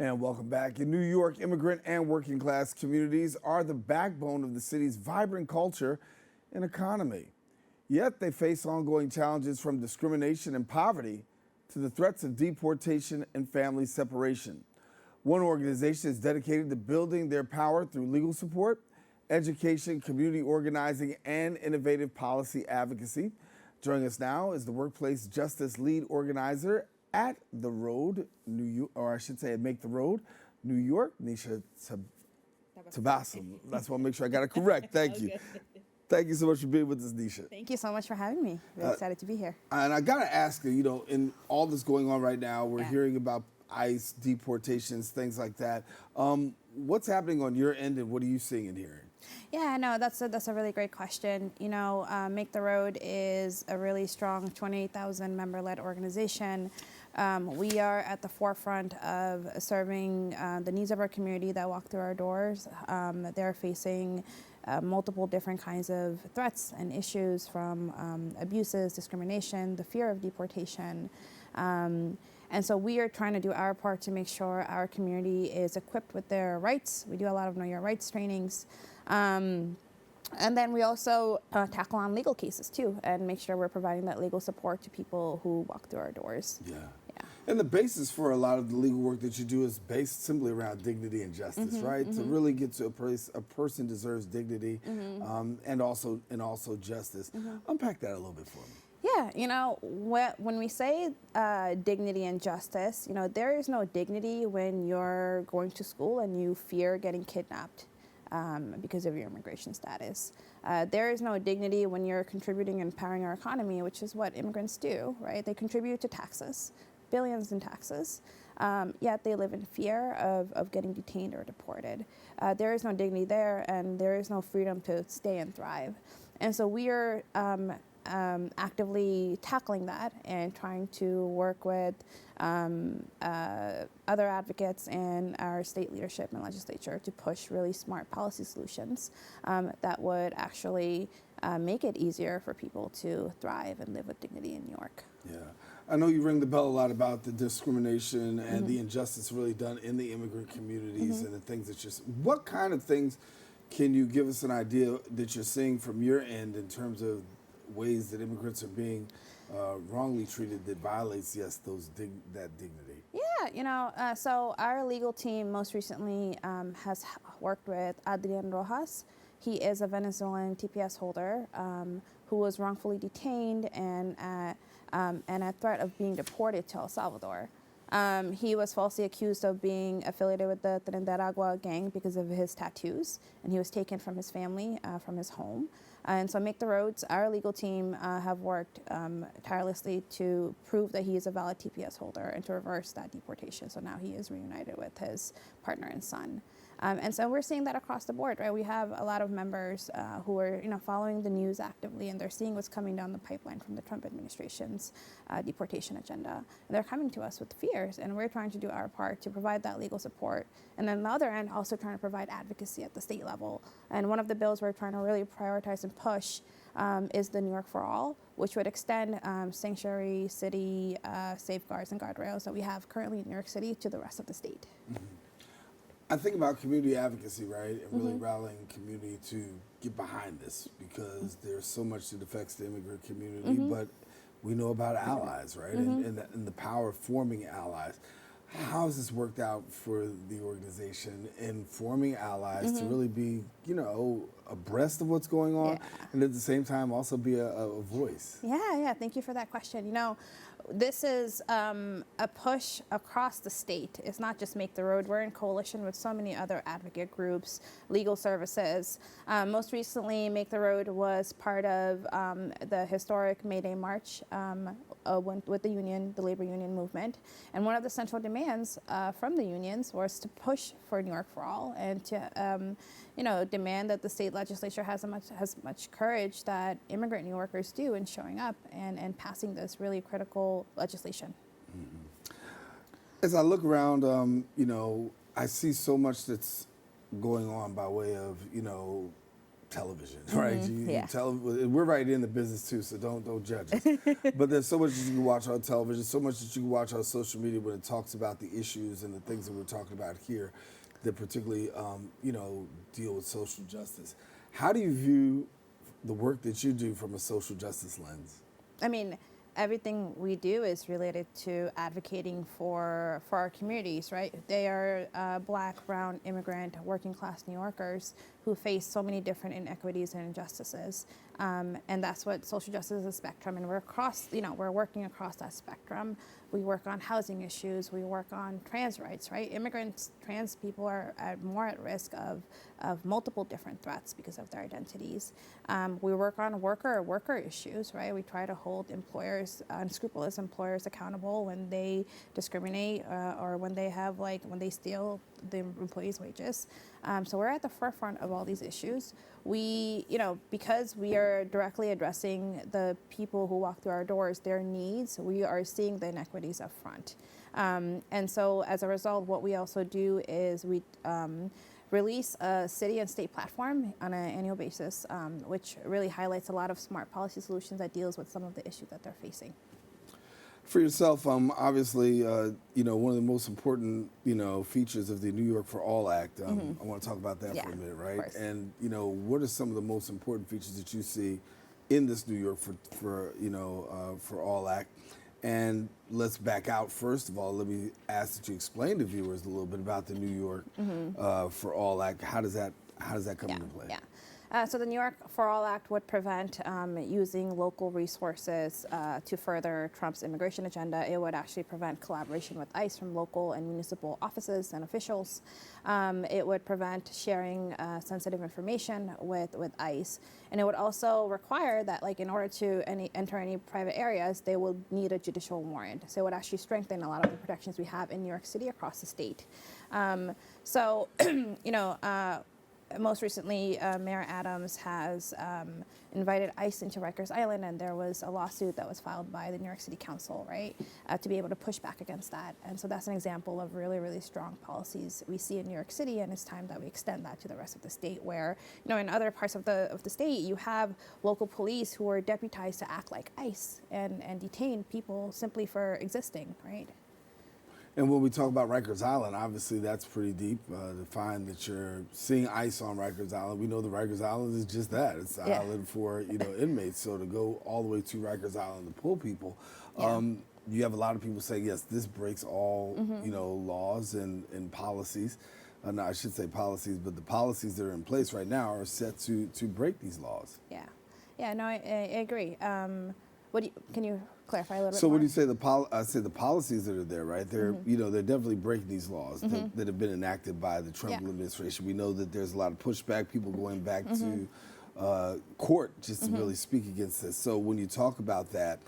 And welcome back. In New York, immigrant and working class communities are the backbone of the city's vibrant culture and economy. Yet they face ongoing challenges from discrimination and poverty to the threats of deportation and family separation. One organization is dedicated to building their power through legal support, education, community organizing, and innovative policy advocacy. Joining us now is the Workplace Justice Lead Organizer at The Road, New York, or I should say at Make the Road, New York, Nisha Tabassum. That's why I make sure I got it correct. Thank you. Thank you so much for being with us, Nisha. Thank you so much for having me. Really excited to be here. And I got to ask you, in all this going on right now, we're hearing about ICE, deportations, things like that. What's happening on your end and what are you seeing and hearing? Yeah, no, that's a really great question. Make the Road is a really strong 28,000 member-led organization. We are at the forefront of serving the needs of our community that walk through our doors. They're facing multiple different kinds of threats and issues from abuses, discrimination, the fear of deportation. And so we are trying to do our part to make sure our community is equipped with their rights. We do a lot of Know Your Rights trainings. And then we also tackle on legal cases too and make sure we're providing that legal support to people who walk through our doors. Yeah. And the basis for a lot of the legal work that you do is based simply around dignity and justice, right? To really get to a place a person deserves dignity and also justice. Unpack that a little bit for me. Yeah, when we say dignity and justice, there is no dignity when you're going to school and you fear getting kidnapped because of your immigration status. There is no dignity when you're contributing and empowering our economy, which is what immigrants do, right? They contribute to taxes, billions in taxes, yet they live in fear of getting detained or deported. There is no dignity there, and there is no freedom to stay and thrive. And so we are actively tackling that and trying to work with other advocates and our state leadership and legislature to push really smart policy solutions that would actually make it easier for people to thrive and live with dignity in New York. Yeah. I know you ring the bell a lot about the discrimination and the injustice really done in the immigrant communities and the things that what kind of things can you give us an idea that you're seeing from your end in terms of ways that immigrants are being wrongly treated that violates, that dignity? Yeah, so our legal team most recently has worked with Adrian Rojas. He is a Venezuelan TPS holder who was wrongfully detained and at threat of being deported to El Salvador. He was falsely accused of being affiliated with the Trinidad gang because of his tattoos, and he was taken from his family, from his home. And so Make the Roads, our legal team, have worked tirelessly to prove that he is a valid TPS holder and to reverse that deportation. So now he is reunited with his partner and son. And so we're seeing that across the board, right? We have a lot of members who are, following the news actively, and they're seeing what's coming down the pipeline from the Trump administration's deportation agenda. And they're coming to us with fears, and we're trying to do our part to provide that legal support. And then on the other end, also trying to provide advocacy at the state level. And one of the bills we're trying to really prioritize and push is the New York for All, which would extend sanctuary city safeguards and guardrails that we have currently in New York City to the rest of the state. I think about community advocacy, right, and really rallying community to get behind this because there's so much that affects the immigrant community, but we know about allies, right, and the power of forming allies. How has this worked out for the organization in forming allies to really be, abreast of what's going on and at the same time also be a voice? Yeah, thank you for that question. This is a push across the state. It's not just Make the Road. We're in coalition with so many other advocate groups, legal services. Most recently, Make the Road was part of the historic May Day March with the union, the labor union movement. And one of the central demands from the unions was to push for New York for All and to demand that the state legislature has as much courage that immigrant New Yorkers do in showing up and passing this really critical legislation. As I look around, I see so much that's going on by way of, television, right? Yeah. We're right in the business too, so don't judge us. But there's so much that you can watch on television, so much that you can watch on social media when it talks about the issues and the things that we're talking about here that particularly, deal with social justice. How do you view the work that you do from a social justice lens? I mean, everything we do is related to advocating for our communities, right? They are Black, brown, immigrant, working class New Yorkers who face so many different inequities and injustices. And that's what social justice is, a spectrum, and we're working across that spectrum. We work on housing issues, we work on trans rights, right? Immigrants, trans people are more at risk of multiple different threats because of their identities. We work on worker issues, right? We try to hold employers, unscrupulous employers, accountable when they discriminate or when they steal the employees' wages. So we're at the forefront of all these issues. Because we are directly addressing the people who walk through our doors, their needs, we are seeing the inequities up front. And so as a result, what we also do is we release a city and state platform on an annual basis, which really highlights a lot of smart policy solutions that deals with some of the issues that they're facing. For yourself, obviously, one of the most important, features of the New York for All Act. I want to talk about that for a minute, right? Of course. And what are some of the most important features that you see in this New York for All Act? And let's back out first of all. Let me ask that you explain to viewers a little bit about the New York for All Act. How does that come into play? Yeah. So the New York for All Act would prevent using local resources to further Trump's immigration agenda. It would actually prevent collaboration with ICE from local and municipal offices and officials. It would prevent sharing sensitive information with ICE. And it would also require that, in order to enter any private areas, they will need a judicial warrant. So it would actually strengthen a lot of the protections we have in New York City across the state. Most recently, Mayor Adams has invited ICE into Rikers Island, and there was a lawsuit that was filed by the New York City Council, right, to be able to push back against that. And so that's an example of really, really strong policies we see in New York City, and it's time that we extend that to the rest of the state where, in other parts of the state, you have local police who are deputized to act like ICE and detain people simply for existing, right? And when we talk about Rikers Island, obviously that's pretty deep to find that you're seeing ICE on Rikers Island. We know the Rikers Island is just that. It's an island for, inmates. So to go all the way to Rikers Island to pull people, you have a lot of people say, yes, this breaks all, laws and policies. No, I should say policies, but the policies that are in place right now are set to break these laws. Yeah. Yeah, no, I agree. Can you clarify a little bit So more? when you say the policies that are there, right? They're they're definitely breaking these laws that have been enacted by the Trump administration. We know that there's a lot of pushback, people going back to court just to really speak against this. So when you talk about that,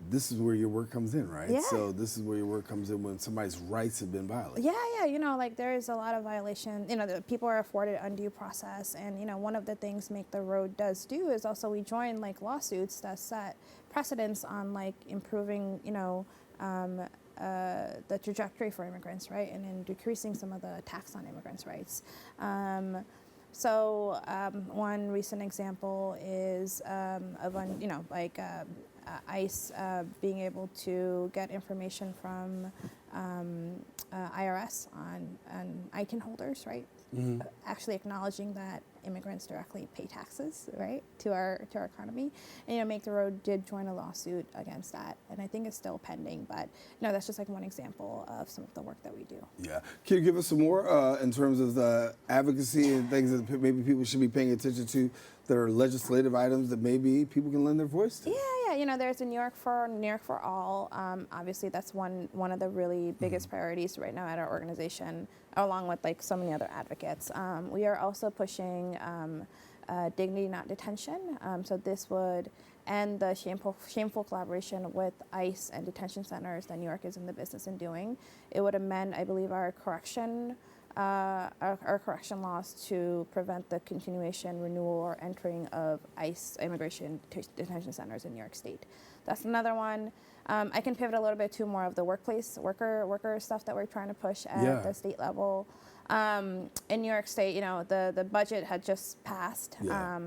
this is where your work comes in, right? Yeah. So this is where your work comes in when somebody's rights have been violated. Yeah, there is a lot of violation. The people are afforded undue process, and one of the things Make the Road does do is also we join lawsuits that set precedents on improving the trajectory for immigrants, right, and in decreasing some of the attacks on immigrants' rights. One recent example is ICE being able to get information from IRS on ITIN holders, right? Actually acknowledging that immigrants directly pay taxes, right, to our economy. And Make the Road did join a lawsuit against that, and I think it's still pending. But that's just one example of some of the work that we do. Yeah. Can you give us some more in terms of the advocacy and things that maybe people should be paying attention to that are legislative items that maybe people can lend their voice to? Yeah. There's a New York for All. Obviously, that's one of the really biggest priorities right now at our organization, along with so many other advocates. We are also pushing dignity, not detention. So this would end the shameful collaboration with ICE and detention centers that New York is in the business in doing. It would amend, I believe, our correction our correction laws to prevent the continuation, renewal, or entering of ICE immigration detention centers in New York State. That's another one. I can pivot a little bit to more of the worker stuff that we're trying to push at the state level. In New York State, the budget had just passed. Yeah.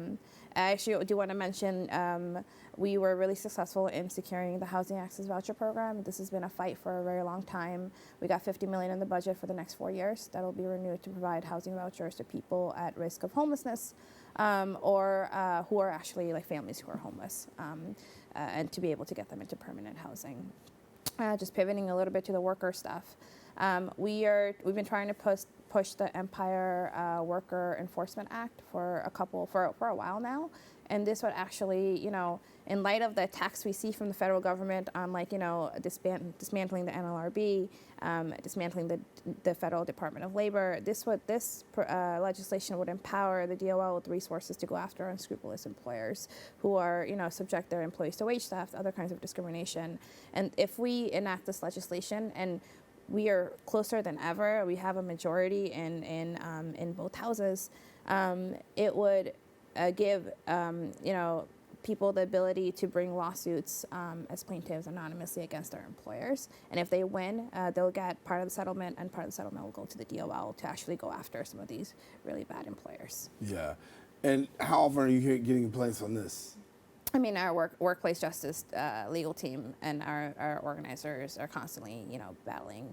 I actually do want to mention we were really successful in securing the Housing Access Voucher Program. This has been a fight for a very long time. We got $50 million in the budget for the next 4 years. That'll be renewed to provide housing vouchers to people at risk of homelessness or who are actually like families who are homeless, and to be able to get them into permanent housing. Just pivoting a little bit to the worker stuff. We've been trying to push the Empire Worker Enforcement Act for a while now, and this would actually, in light of the attacks we see from the federal government on dismantling the NLRB, dismantling the Federal Department of Labor, this legislation would empower the DOL with resources to go after unscrupulous employers who are subject their employees to wage theft, other kinds of discrimination. And if we enact this legislation, and we are closer than ever, we have a majority in both houses, it would give people the ability to bring lawsuits as plaintiffs anonymously against their employers. And if they win, they'll get part of the settlement, and part of the settlement will go to the DOL to actually go after some of these really bad employers. Yeah. And how often are you getting complaints on this? I mean, our workplace justice legal team and our organizers are constantly, battling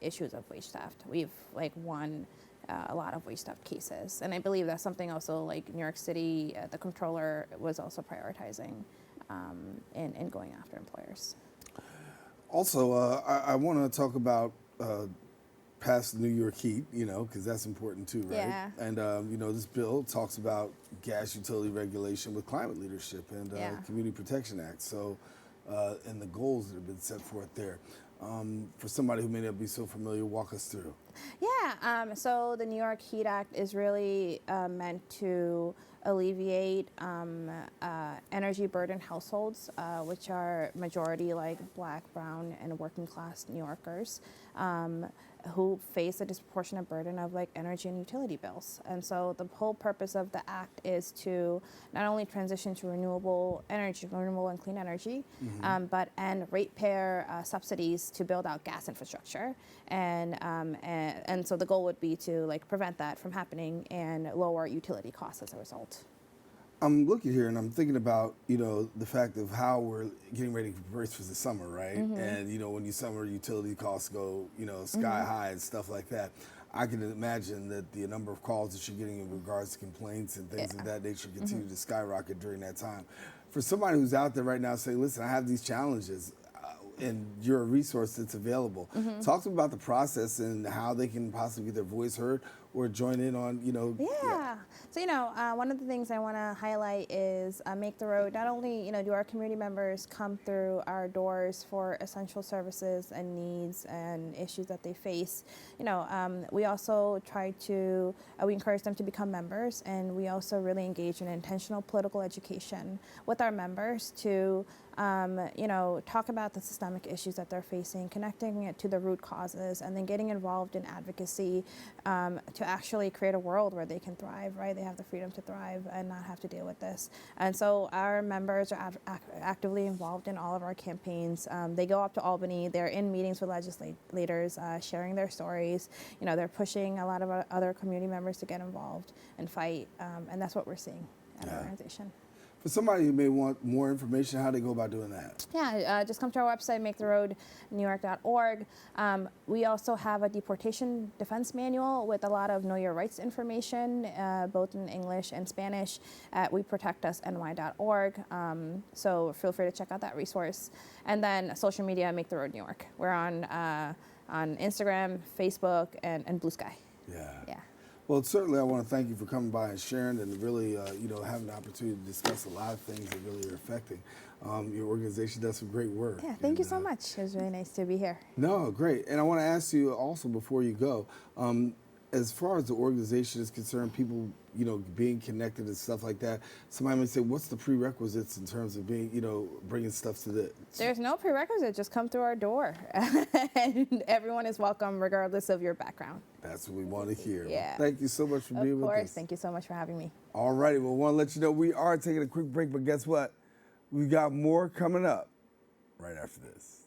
issues of wage theft. We've won a lot of wage theft cases, and I believe that's something also New York City, the comptroller was also prioritizing in going after employers. Also, I want to talk about past New York heat, because that's important too, right? Yeah. And this bill talks about gas utility regulation with climate leadership and Community Protection Act. So, and the goals that have been set forth there. For somebody who may not be so familiar, walk us through. Yeah, so the New York Heat Act is really meant to alleviate energy burdened households, which are majority Black, brown, and working class New Yorkers, who face a disproportionate burden of energy and utility bills. And so the whole purpose of the act is to not only transition to renewable energy, renewable and clean energy, but end ratepayer subsidies to build out gas infrastructure. And so the goal would be to prevent that from happening and lower utility costs as a result. I'm looking here and I'm thinking about, the fact of how we're getting ready to brace for the summer, right? And, when summer utility costs go, sky high and stuff like that, I can imagine that the number of calls that you're getting in regards to complaints and things of that nature continue to skyrocket during that time. For somebody who's out there right now saying, listen, I have these challenges, and you're a resource that's available. Talk to them about the process and how they can possibly get their voice heard or join in on, Yeah. So, one of the things I want to highlight is Make the Road. Not only, do our community members come through our doors for essential services and needs and issues that they face, we also try to, we encourage them to become members, and we also really engage in intentional political education with our members to talk about the systemic issues that they're facing, connecting it to the root causes, and then getting involved in advocacy to actually create a world where they can thrive, right? They have the freedom to thrive and not have to deal with this. And so our members are actively involved in all of our campaigns. They go up to Albany, they're in meetings with legislators, sharing their stories. They're pushing a lot of our other community members to get involved and fight, and that's what we're seeing at our organization. For somebody who may want more information, how do they go about doing that? Yeah, just come to our website, maketheroadnewyork.org. We also have a deportation defense manual with a lot of know your rights information, both in English and Spanish at weprotectusny.org. So feel free to check out that resource. And then social media, Make the Road New York. We're on Instagram, Facebook, and Blue Sky. Yeah. Well, certainly I want to thank you for coming by and sharing and really, having the opportunity to discuss a lot of things that really are affecting. Your organization does some great work. Yeah, thank you so much. It was really nice to be here. No, great. And I want to ask you also before you go, as far as the organization is concerned, people being connected and stuff like that. Somebody may say, what's the prerequisites in terms of being, bringing stuff to the... There's no prerequisite. Just come through our door. And everyone is welcome regardless of your background. That's what we want to hear. Yeah. Well, thank you so much for being with us. Of course. Thank you so much for having me. All righty. Well, I want to let you know we are taking a quick break, but guess what? We've got more coming up right after this.